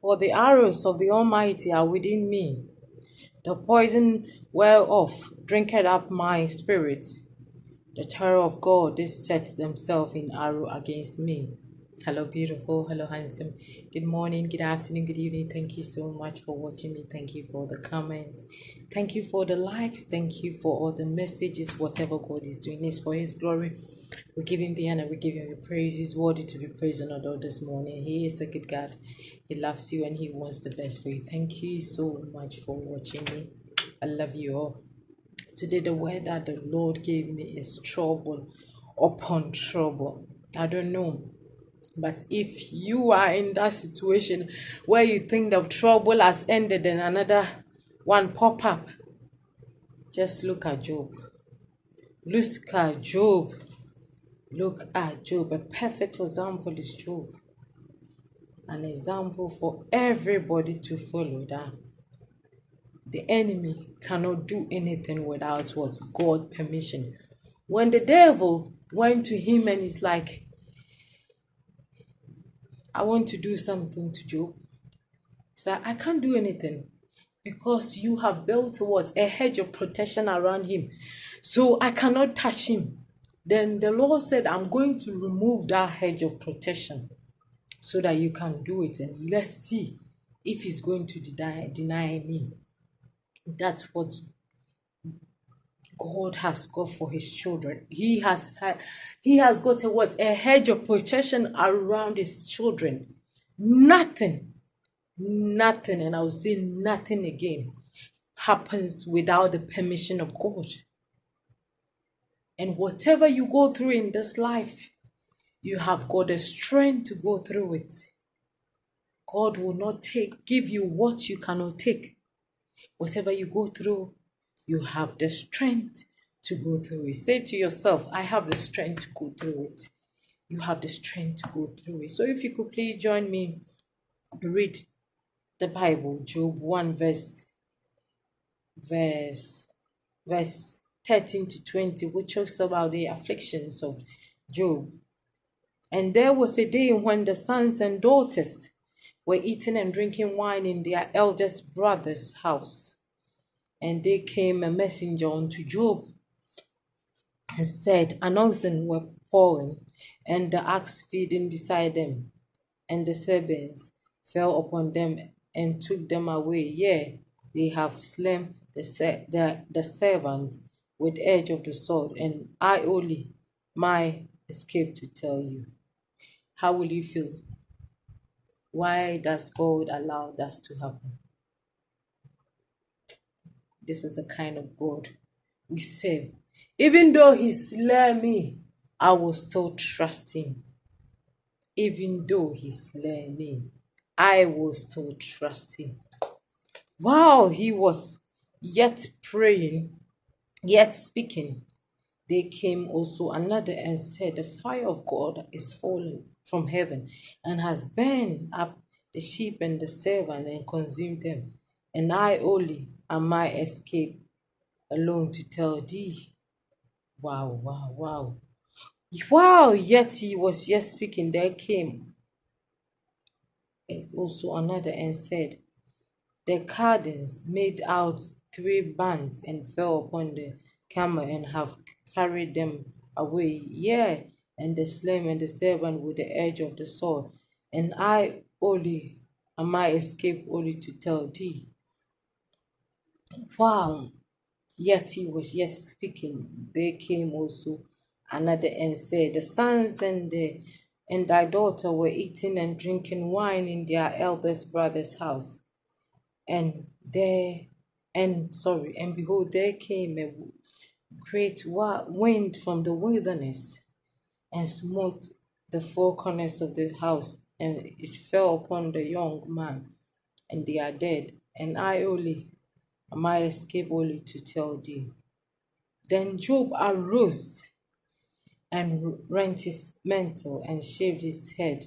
For the arrows of the Almighty are within me. The poison whereof drinketh up my spirit. The terror of God did set themselves in arrow against me. Hello, beautiful. Hello, handsome. Good morning, good afternoon, good evening. Thank you so much for watching me. Thank you for the comments. Thank you for the likes. Thank you for all the messages. Whatever God is doing is for His glory. We give Him the honor. We give Him the praise. He's worthy to be praised and adored this morning. He is a good God. He loves you and He wants the best for you. Thank you so much for watching me. I love you all. Today, the word that the Lord gave me is trouble upon trouble. I don't know, but if you are in that situation where you think the trouble has ended and another one pop up, just look at Job. Look at Job. Look at Job. A perfect example is Job. An example for everybody to follow that. The enemy cannot do anything without what? God permission. When the devil went to him and he's like, I want to do something to Job. He said, I can't do anything because you have built what? A hedge of protection around him. So I cannot touch him. Then the Lord said, I'm going to remove that hedge of protection so that you can do it. And let's see if he's going to deny me. That's what God has got for his children. He has got a what? A hedge of protection around his children. Nothing, and I will say nothing again, happens without the permission of God. And whatever you go through in this life, you have got the strength to go through it. God will not give you what you cannot take. Whatever you go through, you have the strength to go through it. Say to yourself, I have the strength to go through it. You have the strength to go through it. So if you could please join me, read the Bible, Job 1 verse 13 to 20, which talks about the afflictions of Job. And there was a day when the sons and daughters were eating and drinking wine in their eldest brother's house. And there came a messenger unto Job and said, An oxen were plowing, and the axe feeding beside them, and the serpents fell upon them and took them away. Yea, they have slain the servant with edge of the sword, and I only my escape to tell you. How will you feel? Why does God allow that to happen? This is the kind of God we serve. Even though he slay me, I will still trust him. Even though he slay me, I will still trust him. While he was yet praying, yet speaking, there came also another and said, The fire of God is fallen from heaven and has burned up the sheep and the servant and consumed them. And I only am my escape alone to tell thee. Wow, wow, wow. While yet he was yet speaking, there came also another and said, The Chaldeans made out 3 bands and fell upon the camel and have carried them away. Yea, and the slain and the servant with the edge of the sword. And I only am I escaped only to tell thee. Wow. Yet he was yet speaking. There came also another and said, The sons and thy daughter were eating and drinking wine in their eldest brother's house. And behold, there came a great wind from the wilderness and smote the 4 corners of the house, and it fell upon the young man, and they are dead. And I only am I escape only to tell thee. Then Job arose and rent his mantle and shaved his head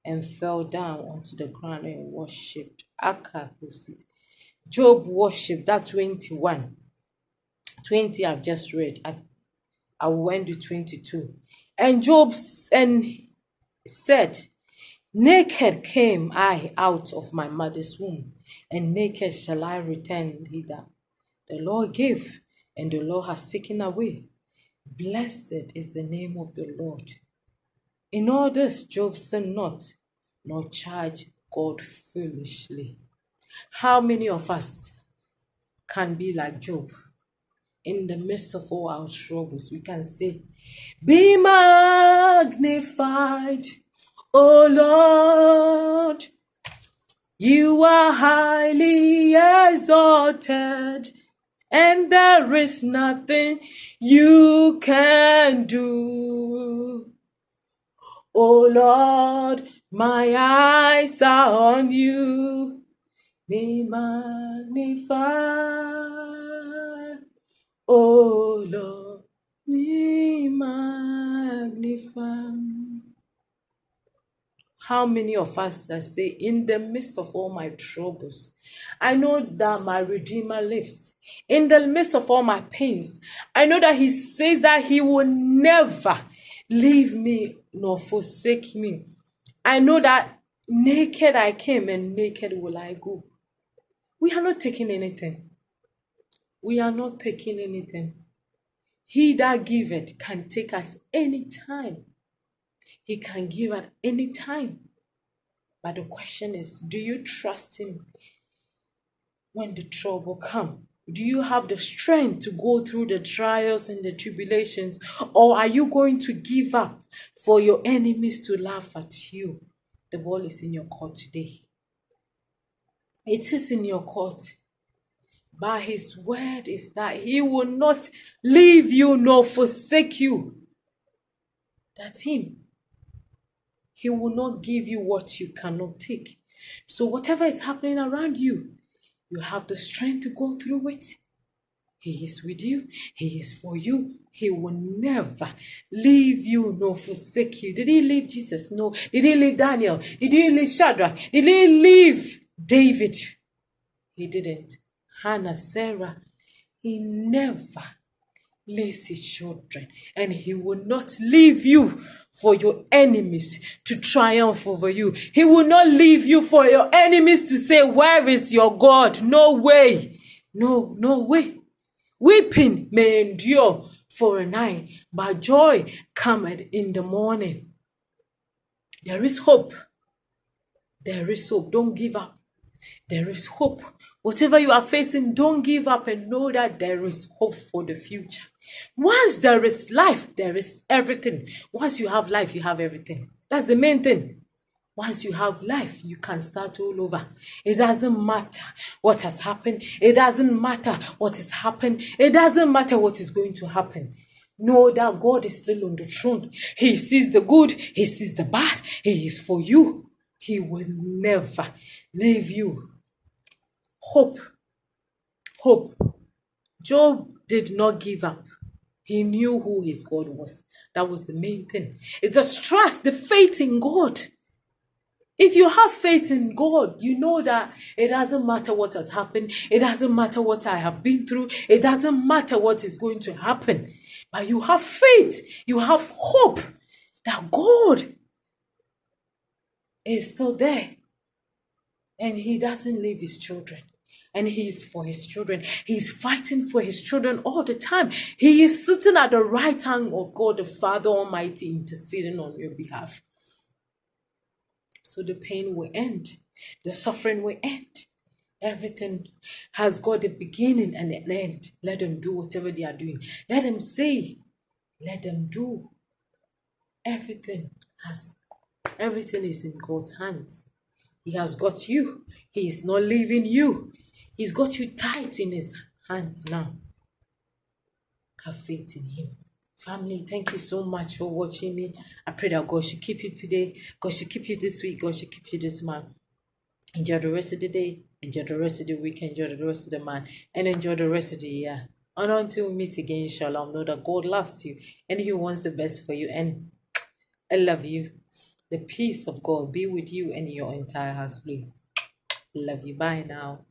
and fell down onto the ground and worshipped. Job worshipped. That 21. 20 I've just read. I went to 22. And Job said, Naked came I out of my mother's womb, and naked shall I return hither. The Lord gave, and the Lord has taken away. Blessed is the name of the Lord. In all this, Job sinned not, nor charged God foolishly. How many of us can be like Job? In the midst of all our troubles, we can say, be magnified, O Lord. You are highly exalted, and there is nothing you can do. O Lord, my eyes are on you. Be magnified, O Lord, be magnified. How many of us that say, in the midst of all my troubles, I know that my Redeemer lives. In the midst of all my pains, I know that He says that He will never leave me nor forsake me. I know that naked I came and naked will I go. We are not taking anything. We are not taking anything. He that giveth can take us anytime. He can give at any time. But the question is, do you trust Him when the trouble comes? Do you have the strength to go through the trials and the tribulations? Or are you going to give up for your enemies to laugh at you? The ball is in your court today. It is in your court. By His word is that He will not leave you nor forsake you. That's Him. He will not give you what you cannot take. So whatever is happening around you, you have the strength to go through it. He is with you. He is for you. He will never leave you nor forsake you. Did He leave Jesus? No. Did He leave Daniel? Did He leave Shadrach? Did He leave David? He didn't. Hannah, Sarah. He never leaves His children, and He will not leave you for your enemies to triumph over you. He will not leave you for your enemies to say, where is your God? No way. No way. Weeping may endure for a night, but joy cometh in the morning. There is hope. There is hope. Don't give up. There is hope. Whatever you are facing, don't give up and know that there is hope for the future. Once there is life, there is everything. Once you have life, you have everything. That's the main thing. Once you have life, you can start all over. It doesn't matter what has happened. It doesn't matter what has happened. It doesn't matter what is going to happen. Know that God is still on the throne. He sees the good. He sees the bad. He is for you. He will never leave you. Hope. Hope. Job did not give up. He knew who his God was. That was the main thing. It's the trust, the faith in God. If you have faith in God, you know that it doesn't matter what has happened. It doesn't matter what I have been through. It doesn't matter what is going to happen. But you have faith. You have hope that God is still there. And He doesn't leave His children. And He is for His children. He's fighting for His children all the time. He is sitting at the right hand of God, the Father Almighty, interceding on your behalf. So the pain will end. The suffering will end. Everything has got a beginning and an end. Let them do whatever they are doing. Let them say. Let them do. Everything is in God's hands. He has got you. He is not leaving you. He's got you tight in His hands now. Have faith in Him. Family, thank you so much for watching me. I pray that God should keep you today. God should keep you this week. God should keep you this month. Enjoy the rest of the day. Enjoy the rest of the week. Enjoy the rest of the month. And enjoy the rest of the year. And until we meet again, inshallah, know that God loves you. And He wants the best for you. And I love you. The peace of God be with you and your entire household. Love you. Bye now.